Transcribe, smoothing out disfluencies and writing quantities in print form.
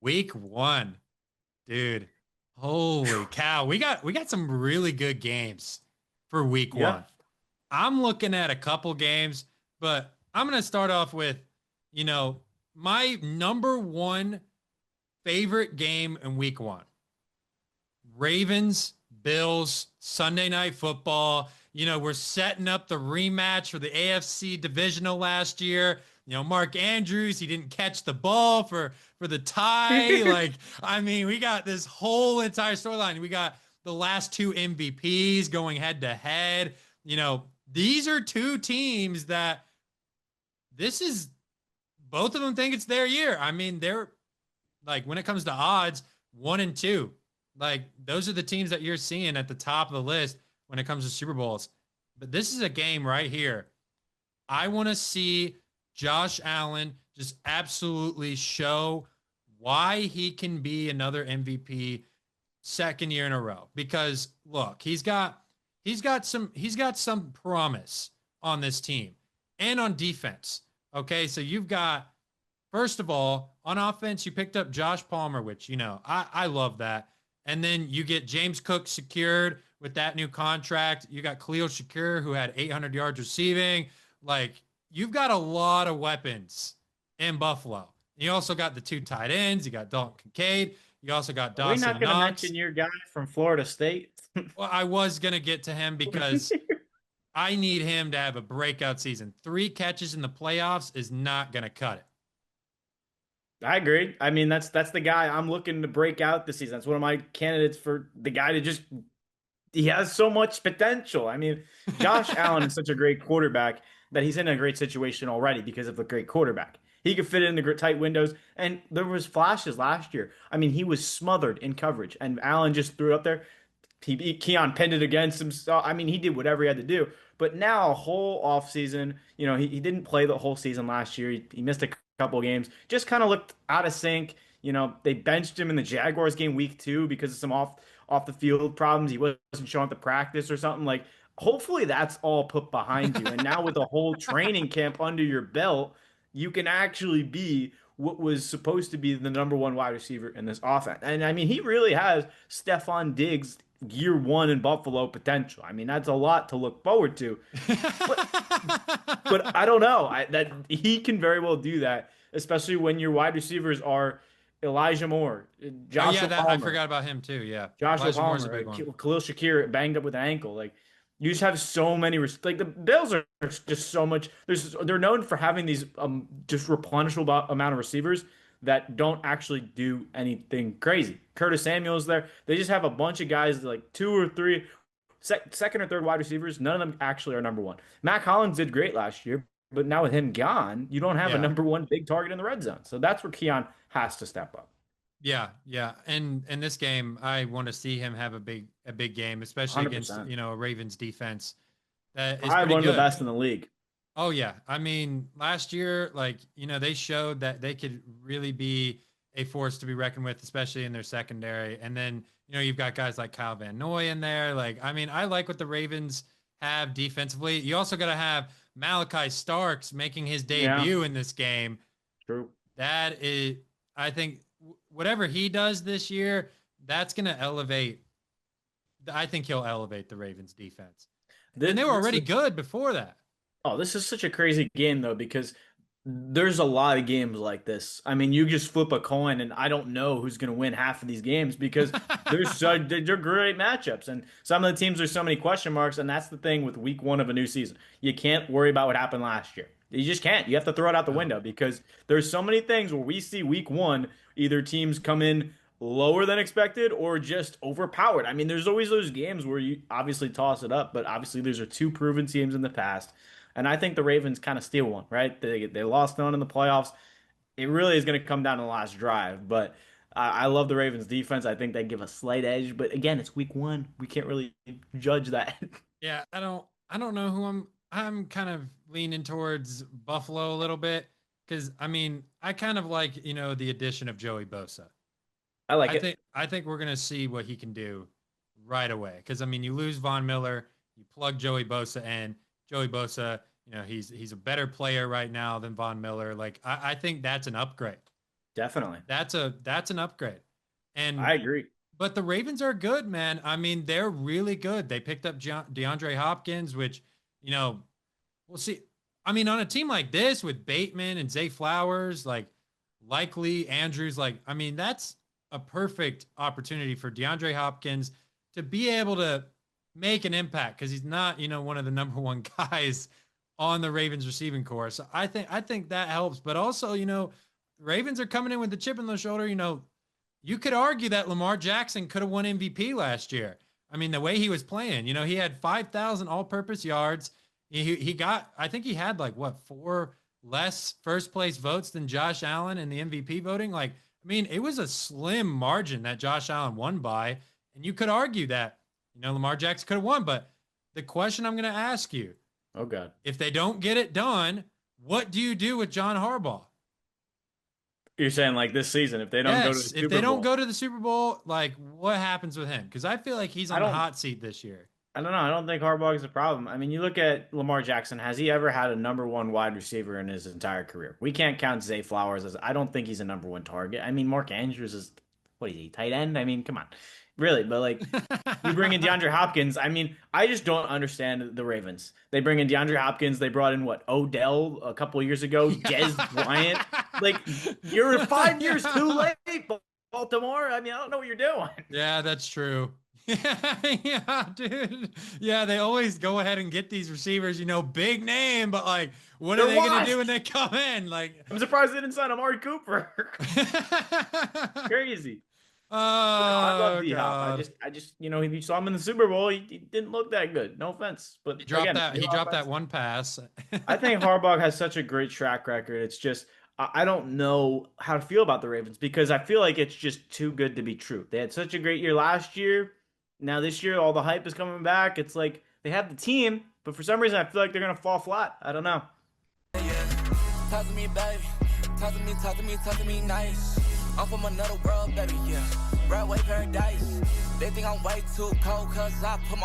Week 1, dude. Holy cow. We got some really good games for week Yeah. 1. I'm looking at a couple games, but I'm going to start off with, you know, my number one favorite game in week 1. Ravens, Bills, Sunday Night Football. We're setting up the rematch for the AFC divisional last year. Mark Andrews, he didn't catch the ball for the tie. Like, I mean, we got this whole entire storyline. We got the last two MVPs going head to head. These are two teams that this is both of them think it's their year. I mean, they're like when it comes to odds, 1 and 2. Like those are the teams that you're seeing at the top of the list when it comes to Super Bowls. But this is a game right here. I want to see Josh Allen just absolutely show why he can be another MVP second year in a row. Because look, he's got some promise on this team and on defense. Okay, so you've got first of all, on offense, you picked up Josh Palmer, which, I love that. And then you get James Cook secured with that new contract. You got Khalil Shakir, who had 800 yards receiving. Like, you've got a lot of weapons in Buffalo. You also got the two tight ends. You got Dalton Kincaid. You also got Are we Dawson not going to Knox. mention your guy from Florida State? Well, I was going to get to him because I need him to have a breakout season. 3 catches in the playoffs is not going to cut it. I agree. I mean, that's the guy I'm looking to break out this season. That's one of my candidates for the guy to just he has so much potential. I mean, Josh Allen is such a great quarterback that he's in a great situation already because of the great quarterback. He could fit in the tight windows, and there was flashes last year. I mean, he was smothered in coverage, and Allen just threw it up there. Keon pinned it against him. I mean, he did whatever he had to do. But now a whole offseason, he didn't play the whole season last year. He missed a couple games. Just kind of looked out of sync. They benched him in the Jaguars game week 2 because of some off the field problems. He wasn't showing up to practice or something. Like, hopefully that's all put behind you. And now with the whole training camp under your belt, you can actually be what was supposed to be the number one wide receiver in this offense. And I mean, he really has Stephon Diggs year one in Buffalo potential. I mean, that's a lot to look forward to. But but I don't know. That he can very well do that, especially when your wide receivers are Elijah Moore, Oh yeah, Joshua that I Palmer, forgot about him too. Yeah, Joshua Elijah Moore's a Palmer, big one. Khalil Shakir banged up with an ankle. Like you just have so many. Like the Bills are just so much. They're known for having these just replenishable amount of receivers that don't actually do anything crazy. Curtis Samuel's there. They just have a bunch of guys like two or three second or third wide receivers. None of them actually are number one. Mac Hollins did great last year, but now with him gone, you don't have a Yeah, number one big target in the red zone. So that's where Keon has to step up. yeah, yeah. And in this game, I want to see him have a big game, especially against 100%. a Ravens defense that is Probably pretty one of the good. best in the league. Oh yeah, I mean last year, like they showed that they could really be a force to be reckoned with, especially in their secondary. And then you've got guys like Kyle Van Noy in there. Like I mean, I like what the Ravens have defensively. You also got to have Malachi Starks making his Yeah, debut in this game. true. That is, I think, whatever he does this year, that's going to elevate. I think he'll elevate the Ravens defense, and they were This already is good before that. Oh, this is such a crazy game though, because there's a lot of games like this. I mean, you just flip a coin, and I don't know who's going to win half of these games because they're great matchups, and some of the teams there's so many question marks, and that's the thing with week one of a new season. You can't worry about what happened last year. You just can't. You have to throw it out the No. window because there's so many things where we see week one either teams come in lower than expected or just overpowered. I mean, there's always those games where you obviously toss it up, but obviously these are two proven teams in the past. And I think the Ravens kind of steal one, right? They lost none in the playoffs. It really is going to come down to the last drive. But I love the Ravens defense. I think they give a slight edge. But again, it's week one. We can't really judge that. Yeah, I don't know who I'm kind of leaning towards Buffalo a little bit because I mean I kind of like the addition of Joey Bosa. I like I it. think I think we're gonna see what he can do right away because I mean you lose Von Miller, you plug Joey Bosa in. Joey Bosa, he's a better player right now than Von Miller. Like I think that's an upgrade. Definitely. That's an upgrade. And I agree. but the Ravens are good, man. I mean, they're really good. They picked up DeAndre Hopkins, which, we'll see. I mean, on a team like this with Bateman and Zay Flowers, like likely Andrews, like, I mean, that's a perfect opportunity for DeAndre Hopkins to be able to make an impact because he's not, one of the number one guys on the Ravens receiving corps. So I think that helps. But also, Ravens are coming in with the chip on their shoulder. You could argue that Lamar Jackson could have won MVP last year. I mean, the way he was playing, he had 5,000 all-purpose yards. He got, I think he had like what, 4 less first place votes than Josh Allen in the MVP voting. Like, I mean, it was a slim margin that Josh Allen won by, and you could argue that, Lamar Jackson could have won. But the question I'm going to ask you, oh God, if they don't get it done, what do you do with John Harbaugh? you're saying like this season, if they don't go to the Yes, Super if they Bowl, don't go to the Super Bowl, like what happens with him? Because I feel like he's I on the don't. hot seat this year. I don't know. I don't think Harbaugh is a problem. I mean, you look at Lamar Jackson. Has he ever had a number one wide receiver in his entire career? We can't count Zay Flowers as. I don't think he's a number one target. I mean, Mark Andrews is what is he, tight end? I mean, come on, really? But like, you bring in DeAndre Hopkins. I mean, I just don't understand the Ravens. They bring in DeAndre Hopkins. They brought in what, Odell a couple of years ago. Dez Bryant. Like, you're 5 years too late, Baltimore. I mean, I don't know what you're doing. Yeah, that's true. Yeah, dude. Yeah, they always go ahead and get these receivers, big name, but like, what are They're they going to washed. do when they come in? Like, I'm surprised they didn't sign Amari Cooper. Crazy. But no, I love Oh D Hop. God. You saw him in the Super Bowl. He didn't look that good. No offense, but He dropped again, that. He no dropped that offense. one pass. I think Harbaugh has such a great track record. It's just I don't know how to feel about the Ravens because I feel like it's just too good to be true. They had such a great year last year. Now this year, all the hype is coming back. It's like they have the team, but for some reason, I feel like they're gonna fall flat. I don't know. Talk to me, baby. Talk to me nice. I'm from another world, baby, yeah. Broadway paradise. They think I'm way too cold, cause I put my